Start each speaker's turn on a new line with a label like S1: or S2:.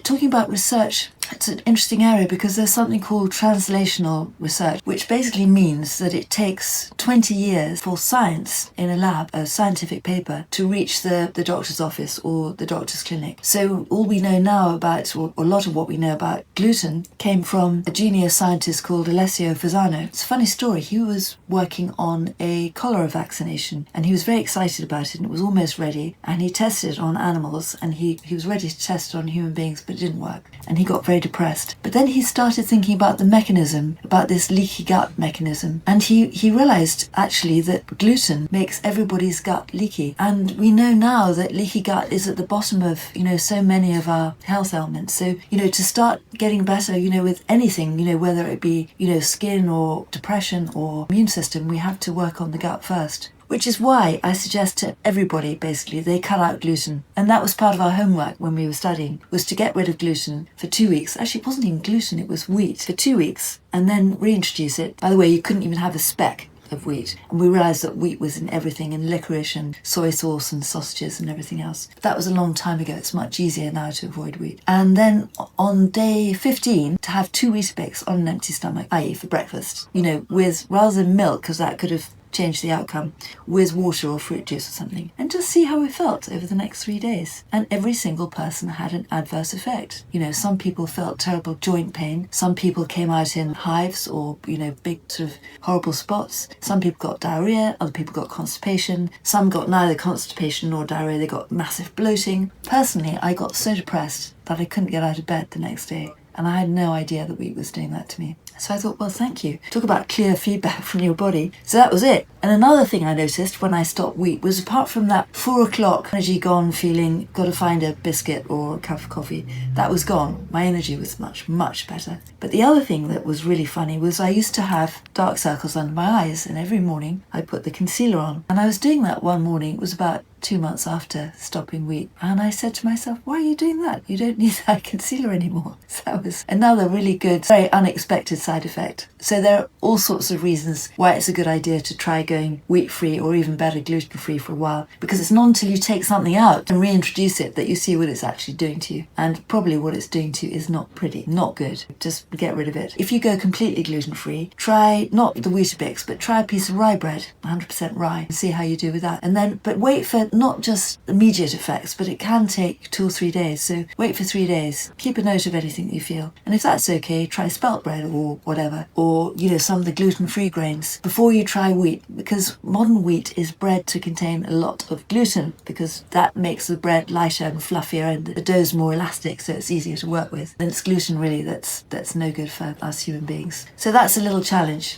S1: talking about research, it's an interesting area because there's something called translational research, which basically means that it takes 20 years for science in a lab, a scientific paper, to reach the doctor's office or the doctor's clinic. So all we know now about, or a lot of what we know about gluten, came from a genius scientist called Alessio Fasano. It's a funny story. He was working on a cholera vaccination and he was very excited about it and it was almost ready, and he tested it on animals and he was ready to test it on human beings, but it didn't work and he got very depressed. But then he started thinking about the mechanism, about this leaky gut mechanism, and he realized actually that gluten makes everybody's gut leaky. And we know now that leaky gut is at the bottom of, so many of our health ailments. So, to start getting better, with anything, whether it be, skin or depression or immune system, we have to work on the gut first. Which is why I suggest to everybody, basically, they cut out gluten. And that was part of our homework when we were studying, was to get rid of gluten for 2 weeks. Actually, it wasn't even gluten, it was wheat for 2 weeks, and then reintroduce it. By the way, you couldn't even have a speck of wheat. And we realised that wheat was in everything, in licorice and soy sauce and sausages and everything else. But that was a long time ago. It's much easier now to avoid wheat. And then on day 15, to have 2 Weetabix on an empty stomach, i.e. for breakfast, with, rather than milk, because that could have change the outcome, with water or fruit juice or something, and just see how we felt over the next 3 days. And every single person had an adverse effect. Some people felt terrible joint pain, some people came out in hives or big sort of horrible spots, some people got diarrhea, other people got constipation, some got neither constipation nor diarrhea, they got massive bloating. Personally, I got so depressed that I couldn't get out of bed the next day, and I had no idea that wheat was doing that to me. So I thought, well, thank you. Talk about clear feedback from your body. So that was it. And another thing I noticed when I stopped wheat was, apart from that 4 o'clock energy gone feeling, got to find a biscuit or a cup of coffee, that was gone. My energy was much, much better. But the other thing that was really funny was I used to have dark circles under my eyes, and every morning I put the concealer on. And I was doing that one morning. It was about 2 months after stopping wheat. And I said to myself, why are you doing that? You don't need that concealer anymore. So that was another really good, very unexpected side effect. So there are all sorts of reasons why it's a good idea to try going wheat-free, or even better, gluten-free for a while, because it's not until you take something out and reintroduce it that you see what it's actually doing to you. And probably what it's doing to you is not pretty, not good. Just get rid of it. If you go completely gluten-free, try not the Weetabix, but try a piece of rye bread, 100% rye, and see how you do with that. And then, but wait for not just immediate effects, but it can take 2 or 3 days. So wait for 3 days. Keep a note of anything that you feel. And if that's okay, try spelt bread or whatever, or some of the gluten-free grains before you try wheat, because modern wheat is bred to contain a lot of gluten, because that makes the bread lighter and fluffier and the dough's more elastic, so it's easier to work with. And it's gluten really that's no good for us human beings. So that's a little challenge.